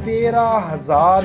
13,000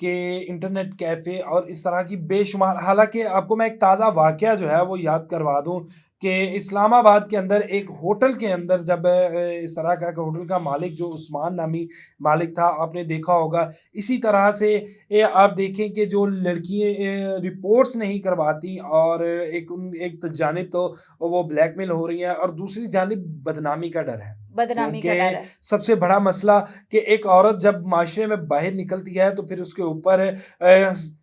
کہ internet cafe اور اس طرح کی بے شمار، حالانکہ آپ کو میں ایک تازہ واقعہ جو ہے وہ یاد کروا دوں کہ اسلام آباد کے اندر ایک ہوٹل کے اندر جب اس طرح کا کہ ہوٹل کا مالک جو عثمان نامی مالک تھا، آپ نے دیکھا ہوگا اسی طرح سے آپ دیکھیں کہ جو لڑکیاں رپورٹس نہیں کرواتی اور ایک جانب تو وہ بلیک میل ہو رہی ہیں اور دوسری جانب بدنامی کا ڈر ہے، بدنامی کا کیونکہ ڈر ہے۔ سب سے بڑا مسئلہ کہ ایک عورت جب معاشرے میں باہر نکلتی ہے تو پھر اس کے اوپر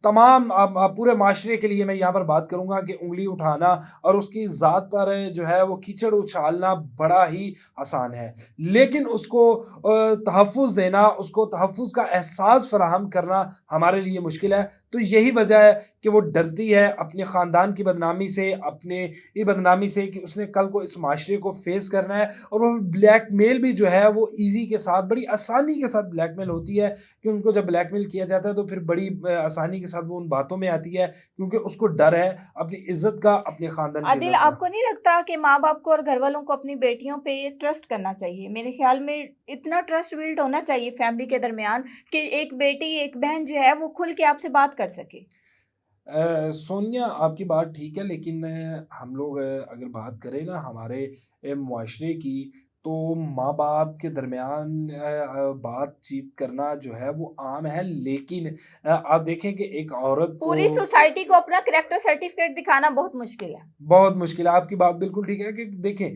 تمام پورے معاشرے کے لیے میں یہاں پر بات کروں گا کہ انگلی اٹھانا اور اس کی ذات پر جو ہے وہ کیچڑ اچھالنا بڑا ہی آسان ہے، لیکن اس کو تحفظ دینا، اس کو تحفظ کا احساس فراہم کرنا ہمارے لیے مشکل ہے۔ تو یہی وجہ ہے کہ وہ ڈرتی ہے اپنے خاندان کی بدنامی سے، اپنے یہ بدنامی سے کہ اس نے کل کو اس معاشرے کو فیس کرنا ہے، اور وہ بلیک میل بھی جو ہے وہ ایزی کے ساتھ، بڑی آسانی کے ساتھ بلیک میل ہوتی ہے کہ ان کو جب بلیک میل کیا جاتا ہے تو پھر بڑی آسانی کے ساتھ وہ ان باتوں میں آتی ہے، کیونکہ اس کو ڈر ہے اپنی عزت کا، اپنے خاندان کی عادل، عزت کا۔ آپ کو نہیں لگتا کہ ماں باپ کو اور گھر والوں کو اپنی بیٹیوں پہ ٹرسٹ کرنا چاہیے؟ میرے خیال میں اتنا ٹرسٹ بلڈ ہونا چاہیے فیملی کے درمیان کہ ایک بیٹی ایک بہن جو ہے وہ کھل کے آپ سے بات کر سکے۔ سونیا، آپ کی بات ٹھیک ہے، لیکن ہم لوگ اگر بات کریں نا ہمارے معاشرے کی، تو ماں باپ کے درمیان بات چیت کرنا جو ہے وہ عام ہے، لیکن آپ دیکھیں کہ ایک عورت کو پوری سوسائٹی کو اپنا کریکٹر سرٹیفکیٹ دکھانا بہت مشکل ہے۔ بہت مشکل ہے۔ آپ کی بات بالکل ٹھیک ہے کہ دیکھیں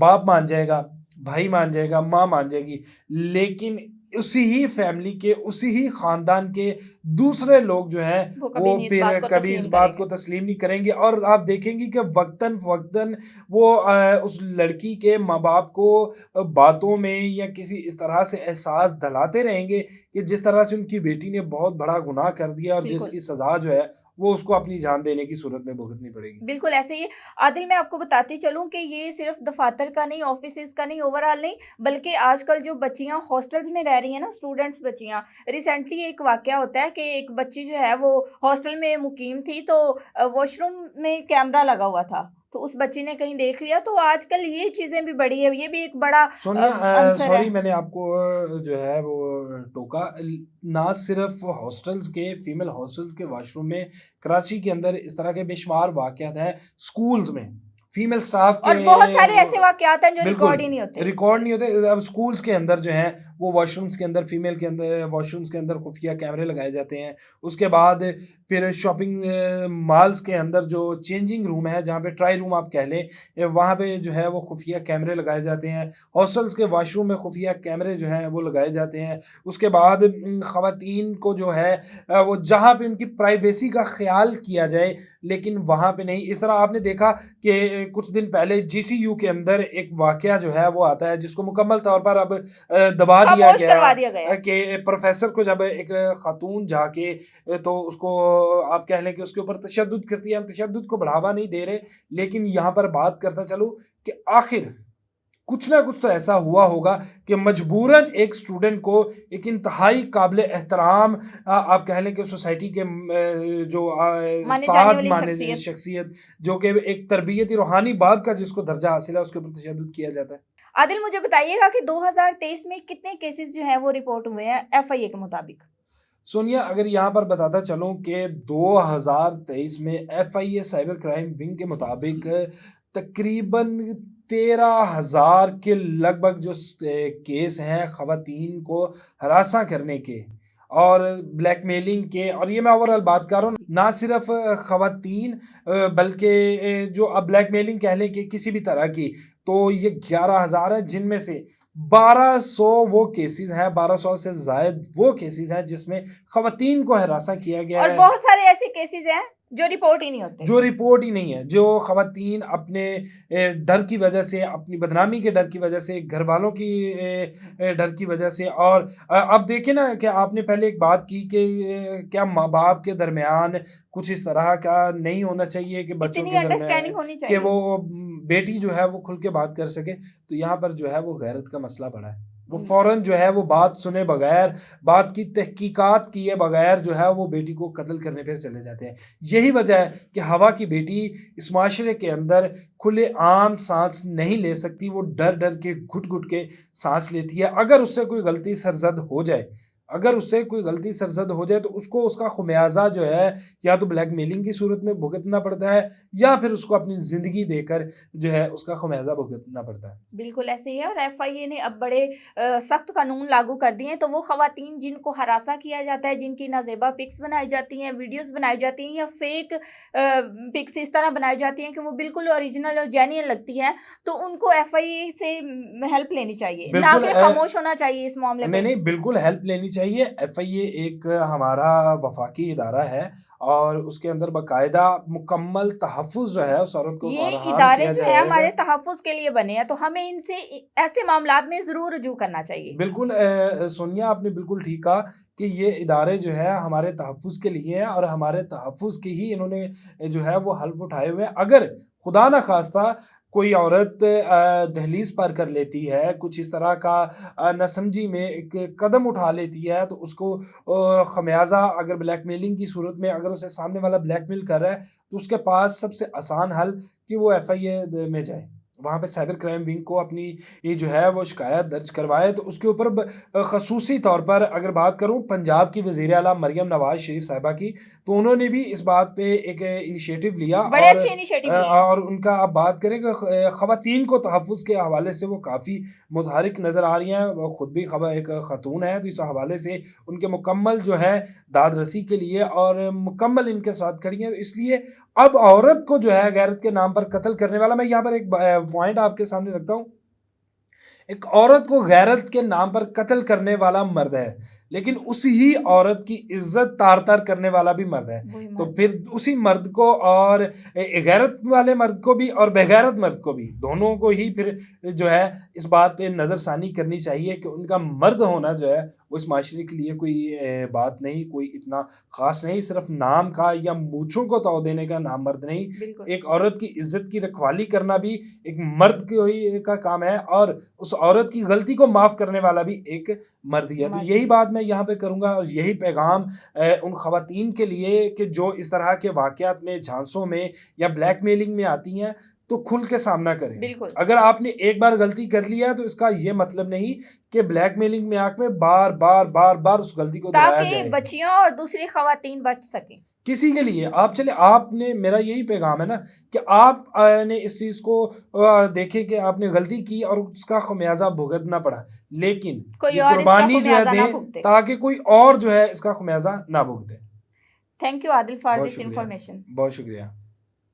باپ مان جائے گا، بھائی مان جائے گا، ماں مان جائے گی، لیکن اسی ہی فیملی کے، اسی ہی خاندان کے دوسرے لوگ جو ہیں وہ کبھی وہ نہیں اس پھر بات کو کبھی اس تسلیم کریں بات گے۔ کو تسلیم نہیں کریں گے، اور آپ دیکھیں گی کہ وقتاً فوقتاً وہ اس لڑکی کے ماں باپ کو باتوں میں یا کسی اس طرح سے احساس دلاتے رہیں گے کہ جس طرح سے ان کی بیٹی نے بہت بڑا گناہ کر دیا اور جس بالکل کی سزا جو ہے وہ اس کو اپنی جان دینے کی صورت میں بھگتنی پڑے گی۔ بالکل ایسے ہی عادل، میں آپ کو بتاتی چلوں کہ یہ صرف دفاتر کا نہیں، آفیسز کا نہیں، اوور آل نہیں، بلکہ آج کل جو بچیاں ہاسٹلز میں رہ رہی ہیں نا، اسٹوڈنٹس بچیاں، ریسنٹلی ایک واقعہ ہوتا ہے کہ ایک بچی جو ہے وہ ہاسٹل میں مقیم تھی، تو واش روم میں کیمرہ لگا ہوا تھا، تو اس بچی نے کہیں دیکھ لیا۔ تو آج کل یہ چیزیں بھی بڑی ہے، یہ بھی ایک بڑا سونیا، عنصر ہے۔ سوری میں نے آپ کو جو ہے وہ ٹوکا، نہ صرف ہاسٹلز کے، فیمیل ہاسٹلز کے واش روم میں کراچی کے اندر اس طرح کے بے شمار واقعات ہیں، سکولز میں فیمیل سٹاف کے اور بہت سارے ایسے واقعات ہیں جو بالکل ریکارڈ ہی نہیں ہوتے۔ ریکارڈ نہیں ہوتے۔ اب سکولز کے اندر جو ہیں وہ واش رومز کے اندر، فیمیل کے اندر واش رومز کے اندر خفیہ کیمرے لگائے جاتے ہیں۔ اس کے بعد پھر شاپنگ مالز کے اندر جو چینجنگ روم ہے، جہاں پہ ٹرائی روم آپ کہہ لیں، وہاں پہ جو ہے وہ خفیہ کیمرے لگائے جاتے ہیں۔ ہاسٹلز کے واش روم میں خفیہ کیمرے جو ہیں وہ لگائے جاتے ہیں۔ اس کے بعد خواتین کو جو ہے وہ جہاں پہ ان کی پرائیویسی کا خیال کیا جائے لیکن وہاں پہ نہیں۔ اس طرح آپ نے دیکھا کہ کچھ دن پہلے جی سی یو کے اندر ایک واقعہ جو ہے وہ آتا ہے جس کو مکمل طور پر اب دبا دیا خاموش گیا کروا دیا گیا ہے کہ پروفیسر کو جب ایک خاتون جا کے تو اس کو آپ کہہ لیں کہ اس کے اوپر تشدد کرتی ہے۔ ہم تشدد کو بڑھاوا نہیں دے رہے، لیکن یہاں پر بات کرتا چلوں کہ آخر کچھ نہ کچھ تو ایسا ہوا ہوگا کہ مجبوراً ایک اسٹوڈنٹ کو ایک انتہائی قابل احترام آپ کہہ لیں کہ سوسائٹی کے جو مانے جانے استاد والی مانے شخصیت جو کہ ایک تربیتی روحانی باپ کا جس کو درجہ حاصل ہے، اس کے اوپر تشدد کیا جاتا ہے۔ عادل، مجھے بتائیے گا کہ 2023 میں کتنے کیسز جو ہیں وہ رپورٹ ہوئے ہیں ایف آئی اے کے مطابق؟ سونیا، اگر یہاں پر بتاتا چلوں کہ 2023 میں F I A cyber crime wing کے مطابق تقریباً 13,000 کے لگ بھگ جو کیس ہیں خواتین کو ہراساں کرنے کے اور بلیک میلنگ کے، اور یہ میں اوورال بات کر رہا ہوں، نہ صرف خواتین بلکہ جو اب بلیک میلنگ کہہ لیں کہ کسی بھی طرح کی، تو یہ 11,000 ہے، جن میں سے 1200 وہ کیسز ہیں، 1200 سے زائد وہ کیسز ہیں جس میں خواتین کو ہراساں کیا گیا اور ہے، بہت سارے ایسے کیسز ہیں جو رپورٹ ہی نہیں ہوتے۔ جو رپورٹ ہی نہیں ہے، جو خواتین اپنے ڈر کی وجہ سے، اپنی بدنامی کے ڈر کی وجہ سے، گھر والوں کی ڈر کی وجہ سے، اور اب دیکھیں نا کہ آپ نے پہلے ایک بات کی کہ کیا ماں باپ کے درمیان کچھ اس طرح کا نہیں ہونا چاہیے کہ بچوں اتنی کے انڈرسٹینڈنگ ہونی درمیان کہ چاہیے۔ وہ بیٹی جو ہے وہ کھل کے بات کر سکے، تو یہاں پر جو ہے وہ غیرت کا مسئلہ پڑا ہے۔ وہ فوراً جو ہے وہ بات سنے بغیر، بات کی تحقیقات کیے بغیر جو ہے وہ بیٹی کو قتل کرنے پہ چلے جاتے ہیں۔ یہی وجہ ہے کہ ہوا کی بیٹی اس معاشرے کے اندر کھلے عام سانس نہیں لے سکتی، وہ ڈر ڈر کے گھٹ گھٹ کے سانس لیتی ہے۔ اگر اس سے کوئی غلطی سرزد ہو جائے اگر اس سے کوئی غلطی سرزد ہو جائے تو اس کو اس کا خمیازہ جو ہے یا تو بلیک میلنگ کی صورت میں بھگتنا پڑتا ہے یا پھر اس کو اپنی زندگی دے کر جو ہے اس کا خمیازہ بھگتنا پڑتا ہے۔ بالکل ایسے ہی ہے، اور ایف آئی اے نے اب بڑے سخت قانون لاگو کر دیے ہیں، تو وہ خواتین جن کو ہراساں کیا جاتا ہے، جن کی نازیبا پکس بنائی جاتی ہیں، ویڈیوز بنائی جاتی ہیں یا فیک پکس اس طرح بنائی جاتی ہیں کہ وہ بالکل اوریجنل اور جینئن لگتی ہیں، تو ان کو ایف آئی اے سے ہیلپ لینی چاہیے، نہ بالکل کہ خاموش ہونا چاہیے اس معاملے نہیں پہ۔ نہیں بالکل ہیلپ لینی چاہیے۔ ایف آئی اے ایک ہمارا وفاقی ادارہ ہے اور اس کے اندر باقاعدہ مکمل تحفظ جو ہے اس عورت کو یہ فراہم ادارے کیا جو ہے جائے گا۔ ہمارے تحفظ کے لیے بنے ہیں، تو ہمیں ان سے ایسے معاملات میں ضرور رجوع کرنا چاہیے۔ بالکل سونیا آپ نے بالکل ٹھیک کہا کہ یہ ادارے جو ہے ہمارے تحفظ کے لیے ہیں اور ہمارے تحفظ کی ہی انہوں نے جو ہے وہ حلف اٹھائے ہوئے ہیں۔ اگر خدا نہ خواستہ کوئی عورت دہلیز پر کر لیتی ہے، کچھ اس طرح کا نہ سمجھی میں ایک قدم اٹھا لیتی ہے، تو اس کو خمیازہ اگر بلیک میلنگ کی صورت میں اگر اسے سامنے والا بلیک میل کر رہا ہے تو اس کے پاس سب سے آسان حل کہ وہ ایف آئی اے میں جائے، وہاں پہ سائبر کرائم ونگ کو اپنی یہ جو ہے وہ شکایت درج کروائے۔ تو اس کے اوپر خصوصی طور پر اگر بات کروں پنجاب کی وزیر اعلیٰ مریم نواز شریف صاحبہ کی، تو انہوں نے بھی اس بات پہ ایک انیشیٹو لیا بڑے اچھے انیشیٹو لیے ہیں۔ اور ان کا آپ بات کریں کہ خواتین کو تحفظ کے حوالے سے وہ کافی متحرک نظر آ رہی ہیں۔ وہ خود بھی ایک خاتون ہے، تو اس حوالے سے ان کے مکمل جو ہے داد رسی کے لیے اور مکمل ان کے ساتھ کھڑی ہیں۔ اس لیے اب عورت کو جو ہے غیرت کے نام پر قتل کرنے والا، میں یہاں پر ایک پوائنٹ آپ کے سامنے رکھتا ہوں، ایک عورت کو غیرت کے نام پر قتل کرنے والا مرد ہے، لیکن اسی ہی عورت کی عزت تار تار کرنے والا بھی مرد ہے۔ وہی تو مرد۔ پھر اسی مرد کو اور غیرت والے مرد کو بھی اور بغیرت مرد کو بھی، دونوں کو ہی پھر جو ہے اس بات پہ نظر ثانی کرنی چاہیے کہ ان کا مرد ہونا جو ہے وہ اس معاشرے کے لیے کوئی بات نہیں، کوئی اتنا خاص نہیں، صرف نام کا یا مونچھوں کو تو دینے کا نام مرد نہیں۔ بالکل ایک عورت کی عزت کی رکھوالی کرنا بھی ایک مرد کا کام ہے، اور اس عورت کی غلطی کو معاف کرنے والا بھی ایک مرد ہی ہے۔ تو مرد یہی ہی۔ بات میں یہاں پہ کروں گا اور یہی پیغام ان خواتین کے لیے کہ جو اس طرح کے واقعات میں جھانسوں میں یا بلیک میلنگ میں آتی ہیں تو کھل کے سامنا کریں۔ بالکل اگر آپ نے ایک بار غلطی کر لیا ہے تو اس کا یہ مطلب نہیں کہ بلیک میلنگ میں آنکھ میں بار بار بار بار اس غلطی کو دہرایا تاکہ جائے۔ بچیاں اور دوسری خواتین بچ سکیں۔ کسی کے لیے آپ نے میرا یہی پیغام ہے نا کہ آپ نے اس چیز کو دیکھے کہ آپ نے غلطی کی اور اس کا خمیازہ بھگتنا پڑا، لیکن کوئی یہ اور اس کا قربانی جو ہے خمیازہ نہ دیں بھگتے۔ تاکہ کوئی اور جو ہے اس کا خمیازہ نہ بھگتے۔ تھینک یو عادل فار بہت دس شکریہ، انفارمیشن۔ بہت شکریہ۔